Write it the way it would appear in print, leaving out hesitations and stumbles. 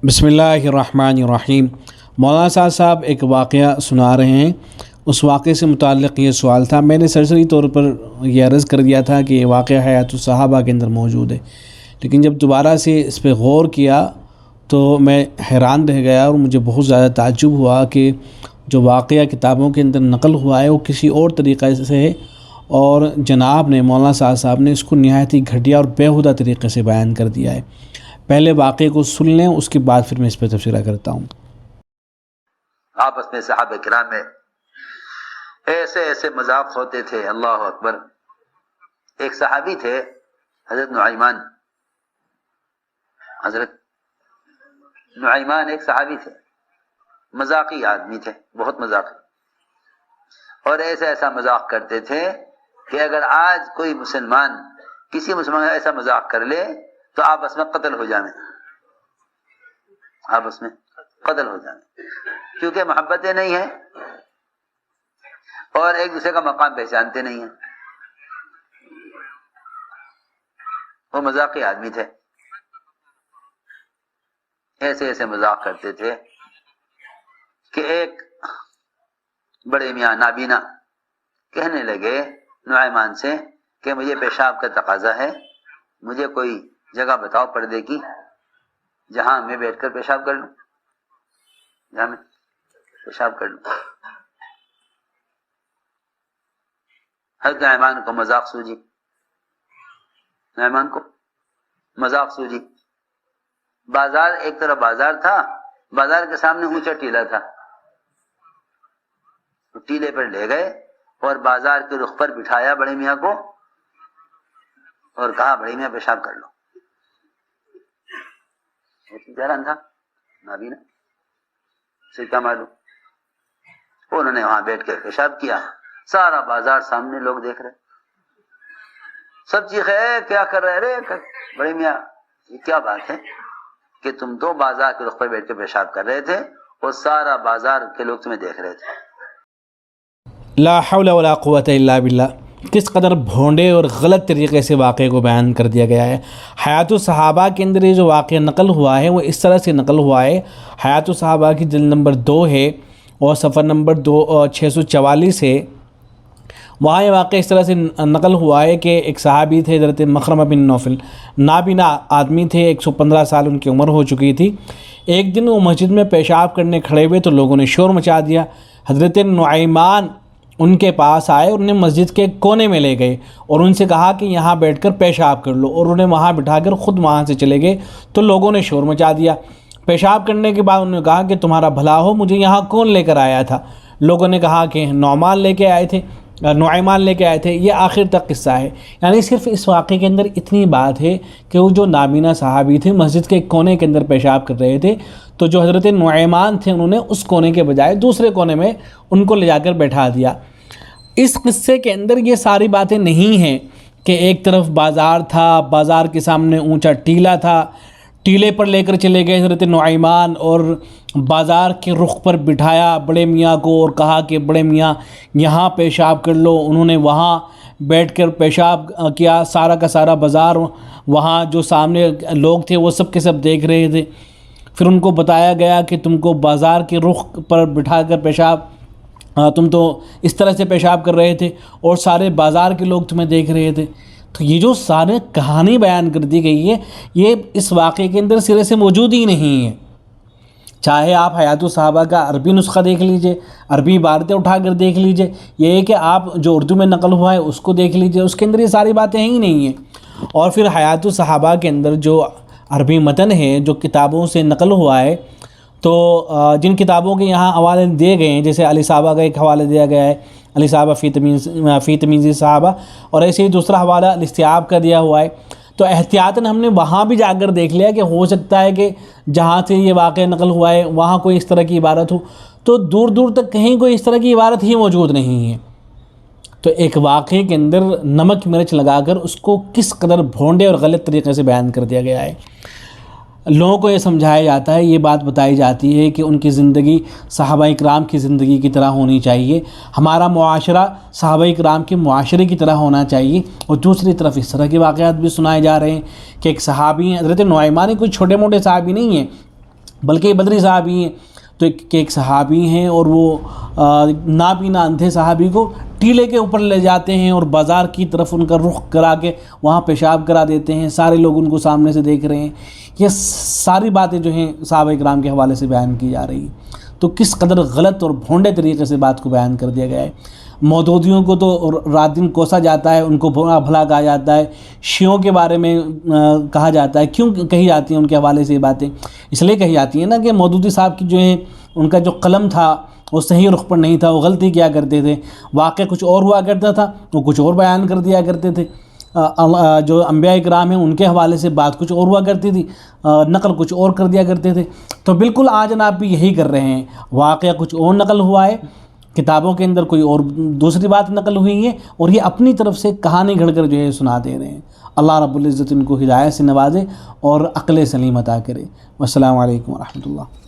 بسم اللہ الرحمن الرحیم۔ مولانا صاحب ایک واقعہ سنا رہے ہیں۔ اس واقعے سے متعلق یہ سوال تھا، میں نے سرسری طور پر یہ عرض کر دیا تھا کہ یہ واقعہ حیات الصحابہ کے اندر موجود ہے، لیکن جب دوبارہ سے اس پہ غور کیا تو میں حیران رہ گیا اور مجھے بہت زیادہ تعجب ہوا کہ جو واقعہ کتابوں کے اندر نقل ہوا ہے وہ کسی اور طریقے سے ہے، اور جناب نے مولانا صاحب نے اس کو نہایت ہی گھٹیا اور بیہودہ طریقے سے بیان کر دیا ہے۔ پہلے واقعے کو سن لیں، اس کے بعد پھر میں اس پہ تبصرہ کرتا ہوں۔ آپس میں صحابہ کرام میں ایسے ایسے مذاق ہوتے تھے، اللہ اکبر۔ ایک صحابی تھے حضرت نعیمان ایک صحابی تھے، مذاقی آدمی تھے، بہت مذاقی، اور ایسا مذاق کرتے تھے کہ اگر آج کوئی مسلمان کسی مسلمان کا ایسا مذاق کر لے تو آپس میں قتل ہو جانے، آپس میں قتل ہو جانے، کیونکہ محبتیں نہیں ہیں اور ایک دوسرے کا مقام پہچانتے نہیں ہیں۔ وہ مذاقی آدمی تھے، ایسے مذاق کرتے تھے کہ ایک بڑے میاں نابینا کہنے لگے نعیمان سے کہ مجھے پیشاب کا تقاضا ہے، مجھے کوئی جگہ بتاؤ پردے کی جہاں میں بیٹھ کر پیشاب کر لوں، جہاں میں پیشاب کر لوں۔ حضرت نعیمان کو مذاق سوجی، نعیمان کو مذاق سوجی۔ بازار، ایک طرف بازار تھا، بازار کے سامنے اونچا ٹیلا تھا، ٹیلے پر لے گئے اور بازار کے رخ پر بٹھایا بڑے میاں کو اور کہا بڑے میاں پیشاب کر لو۔ جہران تھا نابینا، سے کیا معلوم، انہوں نے وہاں بیٹھ کے پیشاب کیا، سارا بازار سامنے لوگ دیکھ رہے، سب چیخے کیا کر رہے رے بڑے میاں، یہ کیا بات ہے کہ تم تو بازار کے رخ پر بیٹھ کے پیشاب کر رہے تھے اور سارا بازار کے لوگ تمہیں دیکھ رہے تھے۔ لا حول ولا قوت الا باللہ، کس قدر بھونڈے اور غلط طریقے سے واقعے کو بیان کر دیا گیا ہے۔ حیات الصحابہ کے اندر یہ جو واقعہ نقل ہوا ہے وہ اس طرح سے نقل ہوا ہے۔ حیات الصحابہ کی جلد نمبر 2 ہے اور صفحہ نمبر 644 ہے۔ وہاں یہ واقعہ اس طرح سے نقل ہوا ہے کہ ایک صحابی تھے حضرت مخرمہ بن نوفل، نابینا آدمی تھے، 115 سال ان کی عمر ہو چکی تھی۔ ایک دن وہ مسجد میں پیشاب کرنے کھڑے ہوئے تو لوگوں نے شور مچا دیا۔ حضرت نعیمان ان کے پاس آئے اور انہیں مسجد کے کونے میں لے گئے اور ان سے کہا کہ یہاں بیٹھ کر پیشاب کر لو، اور انہیں وہاں بٹھا کر خود وہاں سے چلے گئے تو لوگوں نے شور مچا دیا۔ پیشاب کرنے کے بعد انہوں نے کہا کہ تمہارا بھلا ہو، مجھے یہاں کون لے کر آیا تھا؟ لوگوں نے کہا کہ نعیمان لے کے آئے تھے۔ یہ آخر تک قصہ ہے، یعنی صرف اس واقعے کے اندر اتنی بات ہے کہ وہ جو نابینا صحابی تھے مسجد کے کونے کے اندر پیشاب کر رہے تھے، تو جو حضرت نعیمان تھے انہوں نے اس کونے کے بجائے دوسرے کونے میں ان کو لے جا کر بیٹھا دیا۔ اس قصے کے اندر یہ ساری باتیں نہیں ہیں کہ ایک طرف بازار تھا، بازار کے سامنے اونچا ٹیلا تھا، ٹیلے پر لے کر چلے گئے حضرت نعیمان اور بازار کے رخ پر بٹھایا بڑے میاں کو اور کہا کہ بڑے میاں یہاں پیشاب کر لو۔ انہوں نے وہاں بیٹھ کر پیشاب کیا، سارا کا سارا بازار، وہاں جو سامنے لوگ تھے وہ سب کے سب دیکھ رہے تھے۔ پھر ان کو بتایا گیا کہ تم کو بازار کے رخ پر بٹھا کر پیشاب، تم تو اس طرح سے پیشاب کر رہے تھے اور سارے بازار کے لوگ تمہیں دیکھ رہے تھے۔ تو یہ جو سارے کہانی بیان کر دی گئی ہے یہ اس واقعے کے اندر سرے سے موجود ہی نہیں ہے۔ چاہے آپ حیات الصحابہ کا عربی نسخہ دیکھ لیجئے، عربی عبارتیں اٹھا کر دیکھ لیجئے، یہ ہے کہ آپ جو اردو میں نقل ہوا ہے اس کو دیکھ لیجئے، اس کے اندر یہ ساری باتیں ہی نہیں ہیں۔ اور پھر حیات الصحابہ کے اندر جو عربی متن ہے جو کتابوں سے نقل ہوا ہے، تو جن کتابوں کے یہاں حوالے دیے گئے ہیں، جیسے علی صحابہ کا ایک حوالہ دیا گیا ہے، علی صحابہ فی تمیز صحابہ، اور ایسے ہی دوسرا حوالہ الاستیعاب کا دیا ہوا ہے، تو احتیاطاً ہم نے وہاں بھی جا کر دیکھ لیا کہ ہو سکتا ہے کہ جہاں سے یہ واقعہ نقل ہوا ہے وہاں کوئی اس طرح کی عبارت ہو، تو دور دور تک کہیں کوئی اس طرح کی عبارت ہی موجود نہیں ہے۔ تو ایک واقعے کے اندر نمک مرچ لگا کر اس کو کس قدر بھونڈے اور غلط طریقے سے بیان کر دیا گیا ہے۔ لوگوں کو یہ سمجھایا جاتا ہے، یہ بات بتائی جاتی ہے کہ ان کی زندگی صحابہ اکرام کی زندگی کی طرح ہونی چاہیے، ہمارا معاشرہ صحابہ اکرام کے معاشرے کی طرح ہونا چاہیے، اور دوسری طرف اس طرح کے واقعات بھی سنائے جا رہے ہیں کہ ایک صحابی ہیں، حضرت نعیمان کوئی چھوٹے موٹے صحابی نہیں ہیں، بلکہ یہ بدری صحابی ہیں تو ایک صحابی ہیں اور وہ نابینا اندھے صحابی کو ٹیلے کے اوپر لے جاتے ہیں اور بازار کی طرف ان کا رخ کرا کے وہاں پیشاب کرا دیتے ہیں، سارے لوگ ان کو سامنے سے دیکھ رہے ہیں۔ یہ ساری باتیں جو ہیں صحابہ کرام کے حوالے سے بیان کی جا رہی ہیں، تو کس قدر غلط اور بھونڈے طریقے سے بات کو بیان کر دیا گیا ہے۔ مودودیوں کو تو رات دن کوسا جاتا ہے، ان کو برا بھلا کہا جاتا ہے، شیعوں کے بارے میں کہا جاتا ہے۔ کیوں کہی جاتی ہیں ان کے حوالے سے یہ باتیں؟ اس لیے کہی جاتی ہیں نا کہ مودودی صاحب کی جو ہے ان کا جو قلم تھا وہ صحیح رخ پر نہیں تھا، وہ غلطی کیا کرتے تھے، واقعہ کچھ اور ہوا کرتا تھا وہ کچھ اور بیان کر دیا کرتے تھے۔ جو انبیاء کرام ہیں ان کے حوالے سے بات کچھ اور ہوا کرتی تھی، نقل کچھ اور کر دیا کرتے تھے۔ تو بالکل آج جناب بھی یہی کر رہے ہیں، واقعہ کچھ اور نقل ہوا ہے، کتابوں کے اندر کوئی اور دوسری بات نقل ہوئی ہے، اور یہ اپنی طرف سے کہانی گھڑ کر جو ہے سنا دے رہے ہیں۔ اللہ رب العزت ان کو ہدایت سے نوازے اور عقل سلیم عطا کرے۔ والسلام علیکم ورحمۃ اللہ۔